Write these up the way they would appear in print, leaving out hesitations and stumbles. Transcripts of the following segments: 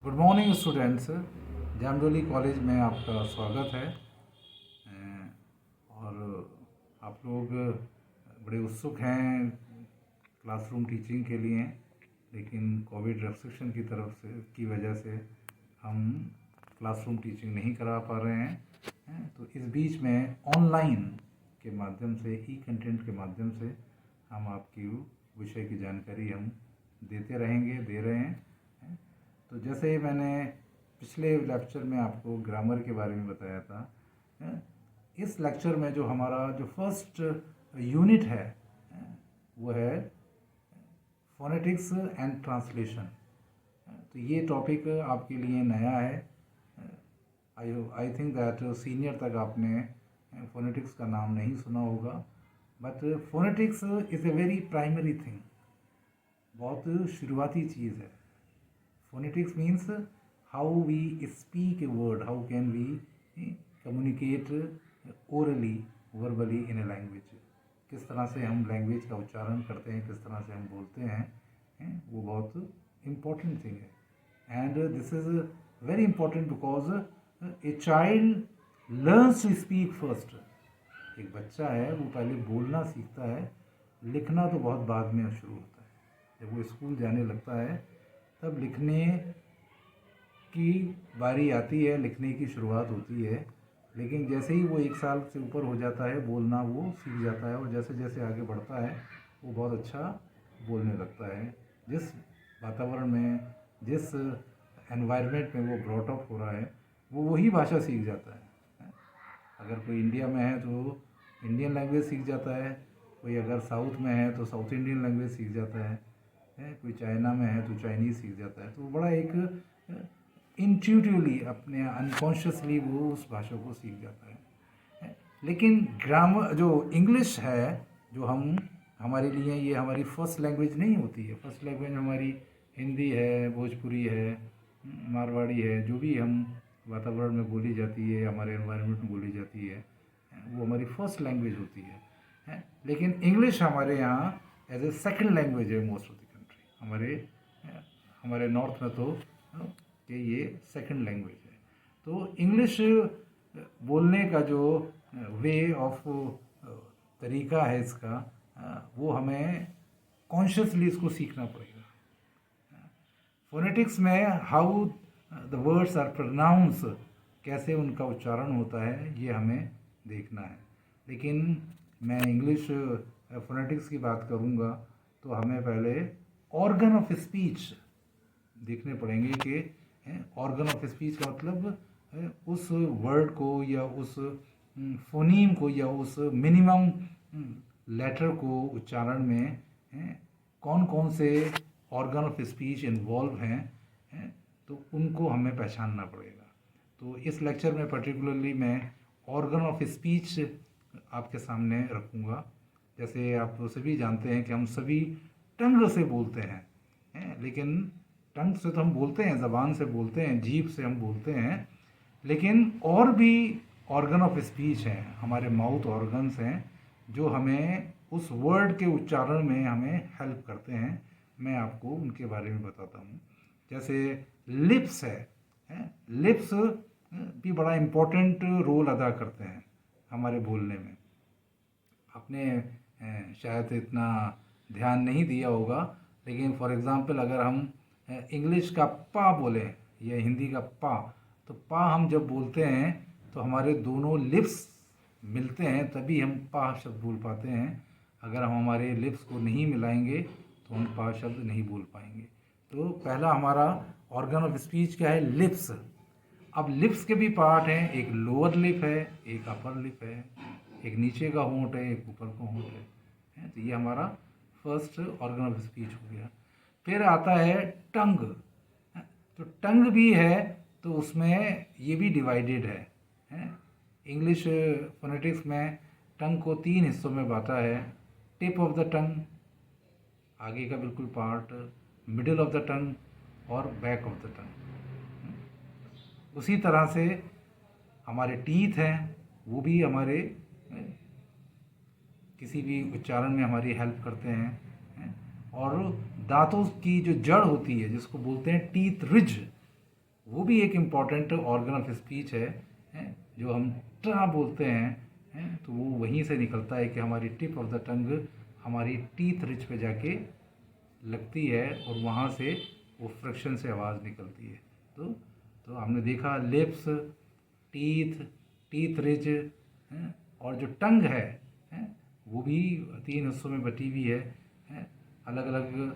Good morning students. Jamdoli college में आपका स्वागत है। और आप लोग बड़े उत्सुक हैं क्लासरूम टीचिंग के लिए, लेकिन कोविड रेस्ट्रिक्शन की तरफ से की वजह से हम क्लासरूम टीचिंग नहीं करा पा रहे हैं। तो इस बीच में ऑनलाइन के माध्यम से, ई कंटेंट के माध्यम से हम आपकी विषय की जानकारी हम देते रहेंगे, दे रहे हैं। तो जैसे मैंने पिछले लेक्चर में आपको ग्रामर के बारे में बताया था, इस लेक्चर में जो हमारा जो फर्स्ट यूनिट है वो है फोनेटिक्स एंड ट्रांसलेशन। तो ये टॉपिक आपके लिए नया है। आई थिंक दैट सीनियर तक आपने फोनेटिक्स का नाम नहीं सुना होगा, but phonetics is a very primary thing, बहुत शुरुआती चीज़ है। Phonetics means how we speak a word, how can we communicate orally, verbally in a language. किस तरह से हम लैंग्वेज का उच्चारण करते हैं, किस तरह से हम बोलते हैं, वो बहुत इम्पोर्टेंट थिंग है। And this is very important because a child learns to speak first. एक बच्चा है वो पहले बोलना सीखता है, लिखना तो बहुत बाद में शुरू होता है। जब वो स्कूल जाने लगता है तब लिखने की बारी आती है, लिखने की शुरुआत होती है। लेकिन जैसे ही वो 1 साल से ऊपर हो जाता है, बोलना वो सीख जाता है, और जैसे जैसे आगे बढ़ता है वो बहुत अच्छा बोलने लगता है। जिस वातावरण में, जिस एनवायरनमेंट में वो ब्रॉट अप हो रहा है, वो वही भाषा सीख जाता है। अगर कोई इंडिया में है तो इंडियन लैंग्वेज सीख जाता है, कोई अगर साउथ में है तो साउथ इंडियन लैंग्वेज सीख जाता है, कोई चाइना में है तो चाइनीज़ सीख जाता है। तो बड़ा एक इंट्यूटिवली, अपने अनकॉन्शियसली वो उस भाषा को सीख जाता है। लेकिन ग्रामर जो इंग्लिश है, जो हमारे लिए ये हमारी फर्स्ट लैंग्वेज नहीं होती है। फर्स्ट लैंग्वेज हमारी हिंदी है, भोजपुरी है, मारवाड़ी है, जो भी हम वातावरण में बोली जाती है, हमारे एनवायरनमेंट में बोली जाती है, वो हमारी फर्स्ट लैंग्वेज होती है। लेकिन इंग्लिश हमारे यहाँ एज ए सेकेंड लैंग्वेज है मोस्ट ऑफ द कंट्री। हमारे नॉर्थ में तो कि ये सेकंड लैंग्वेज है। तो इंग्लिश बोलने का जो वे ऑफ तरीका है इसका, वो हमें कॉन्शियसली इसको सीखना पड़ेगा। फोनेटिक्स में how the words are pronounce, कैसे उनका उच्चारण होता है, ये हमें देखना है। लेकिन मैं इंग्लिश फोनेटिक्स की बात करूँगा तो हमें पहले ऑर्गन ऑफ स्पीच देखने पड़ेंगे कि ऑर्गन ऑफ स्पीच का मतलब उस वर्ड को, या उस फोनीम को, या उस मिनिमम लेटर को उच्चारण में कौन कौन से ऑर्गन ऑफ स्पीच इन्वॉल्व हैं, तो उनको हमें पहचानना पड़ेगा। तो इस लेक्चर में पर्टिकुलरली मैं ऑर्गन ऑफ स्पीच आपके सामने रखूँगा। जैसे आप सभी जानते हैं कि हम सभी टंग से बोलते हैं, लेकिन टंग से तो हम बोलते हैं, ज़बान से बोलते हैं, जीभ से हम बोलते हैं, लेकिन और भी ऑर्गन ऑफ स्पीच हैं, हमारे माउथ ऑर्गन्स हैं, जो हमें उस वर्ड के उच्चारण में हमें हेल्प करते हैं। मैं आपको उनके बारे में बताता हूँ। जैसे लिप्स है, लिप्स भी बड़ा इम्पोर्टेंट रोल अदा करते हैं हमारे बोलने में। आपने शायद इतना ध्यान नहीं दिया होगा, लेकिन फॉर एग्ज़ाम्पल अगर हम इंग्लिश का पा बोले या हिंदी का पा, तो पा हम जब बोलते हैं तो हमारे दोनों लिप्स मिलते हैं, तभी हम पा शब्द बोल पाते हैं। अगर हम हमारे लिप्स को नहीं मिलाएंगे तो हम पा शब्द नहीं बोल पाएंगे। तो पहला हमारा ऑर्गन ऑफ स्पीच क्या है? लिप्स। अब लिप्स के भी पार्ट हैं, एक लोअर लिप है, एक अपर लिप है, एक नीचे का होंठ है, एक ऊपर का होंठ है। तो ये हमारा फर्स्ट ऑर्गन ऑफ स्पीच हो गया। फिर आता है टंग। तो टंग भी है, तो उसमें ये भी डिवाइडेड है। इंग्लिश फोनेटिक्स में टंग को 3 हिस्सों में बांटा है। टिप ऑफ द टंग, आगे का बिल्कुल part, middle of the tongue और बैक ऑफ द टंग। उसी तरह से हमारे टीथ हैं, वो भी हमारे किसी भी उच्चारण में हमारी हेल्प करते हैं। और दांतों की जो जड़ होती है, जिसको बोलते हैं टीथ रिज, वो भी एक इम्पॉर्टेंट ऑर्गन ऑफ स्पीच है, जो हम ट बोलते हैं, तो वो वहीं से निकलता है कि हमारी टिप ऑफ द टंग हमारी टीथ रिच पे जाके लगती है और वहाँ से वो फ्रिक्शन से आवाज़ निकलती है। तो हमने देखा लिप्स, टीथ, टीथ रिज, और जो टंग है, वो भी 3 हिस्सों में बटी हुई है, अलग अलग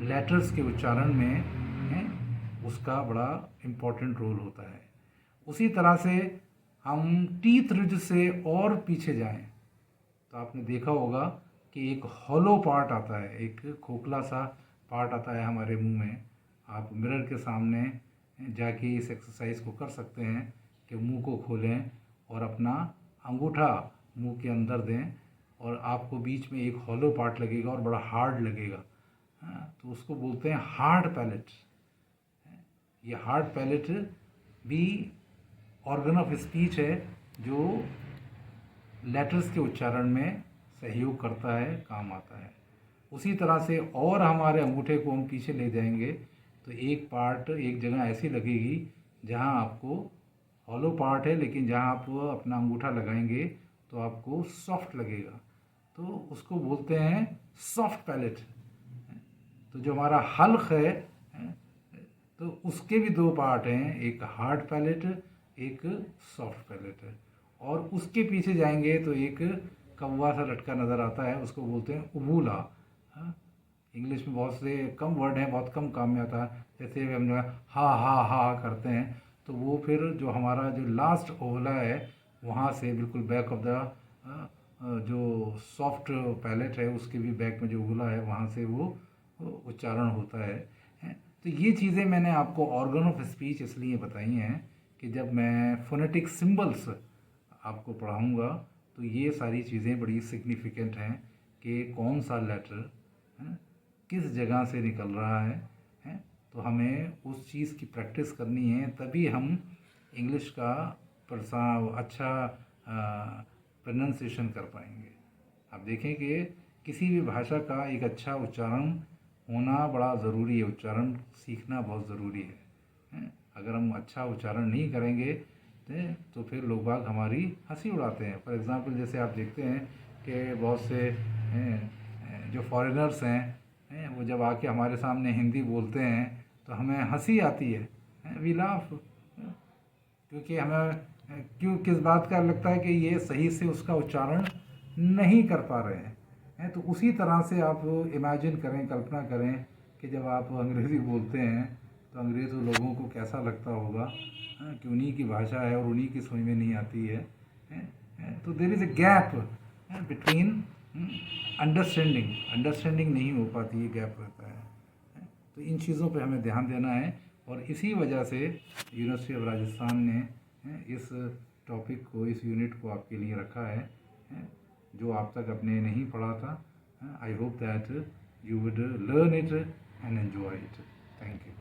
लेटर्स के उच्चारण में है, उसका बड़ा इम्पोर्टेंट रोल होता है। उसी तरह से हम टीथ रिज से और पीछे जाएं तो आपने देखा होगा कि एक हॉलो पार्ट आता है, एक खोखला सा पार्ट आता है हमारे मुंह में। आप मिरर के सामने जाके इस एक्सरसाइज को कर सकते हैं कि मुंह को खोलें और अपना अंगूठा मुंह के अंदर दें और आपको बीच में एक हॉलो पार्ट लगेगा और बड़ा हार्ड लगेगा। तो उसको बोलते हैं हार्ड पैलेट। ये हार्ड पैलेट भी ऑर्गन ऑफ स्पीच है जो लेटर्स के उच्चारण में सहयोग करता है, काम आता है। उसी तरह से और हमारे अंगूठे को हम पीछे ले जाएंगे तो एक पार्ट, एक जगह ऐसी लगेगी जहां आपको हॉलो पार्ट है, लेकिन जहां आप अपना अंगूठा लगाएंगे तो आपको सॉफ्ट लगेगा, तो उसको बोलते हैं सॉफ्ट पैलेट। तो जो हमारा हल्क है, तो उसके भी 2 पार्ट हैं, एक हार्ड पैलेट, एक सॉफ्ट पैलेट है। और उसके पीछे जाएंगे तो एक कौवा सा लटका नज़र आता है, उसको बोलते हैं उबूला। इंग्लिश में बहुत से कम वर्ड हैं, बहुत कम काम में आता है। जैसे हम हा करते हैं, तो वो फिर जो हमारा जो लास्ट ओवला है वहाँ से बिल्कुल बैक ऑफ द जो सॉफ्ट पैलेट है उसके भी बैक में जो ओवला है वहाँ से वो उच्चारण होता है। तो ये चीज़ें मैंने आपको ऑर्गन ऑफ स्पीच इसलिए बताई हैं कि जब मैं फोनेटिक सिंबल्स आपको पढ़ाऊँगा तो ये सारी चीज़ें बड़ी सिग्निफिकेंट हैं कि कौन सा लेटर किस जगह से निकल रहा है। तो हमें उस चीज़ की प्रैक्टिस करनी है, तभी हम इंग्लिश का अच्छा प्रोनंसिएशन कर पाएंगे। आप देखें कि किसी भी भाषा का एक अच्छा उच्चारण होना बड़ा ज़रूरी है, उच्चारण सीखना बहुत ज़रूरी है। अगर हम अच्छा उच्चारण नहीं करेंगे तो फिर लोग बाग हमारी हंसी उड़ाते हैं। फॉर एग्ज़ाम्पल जैसे आप देखते हैं कि बहुत से जो फॉरेनर्स हैं वो जब आके हमारे सामने हिंदी बोलते हैं तो हमें हंसी आती है, वी लाफ, क्योंकि हमें किस बात का लगता है कि ये सही से उसका उच्चारण नहीं कर पा रहे हैं। तो उसी तरह से आप इमेजिन करें, कल्पना करें कि जब आप अंग्रेज़ी बोलते हैं तो अंग्रेज़ लोगों को कैसा लगता होगा कि उन्हीं की भाषा है और उन्हीं की समझ में नहीं आती है। तो there is a gap between understanding नहीं हो पाती है, गैप रहता है। तो इन चीज़ों पे हमें ध्यान देना है और इसी वजह से यूनिवर्सिटी ऑफ राजस्थान ने इस टॉपिक को, इस यूनिट को आपके लिए रखा है जो आप तक अपने नहीं पढ़ा था। I hope that you would learn it and enjoy it. Thank you.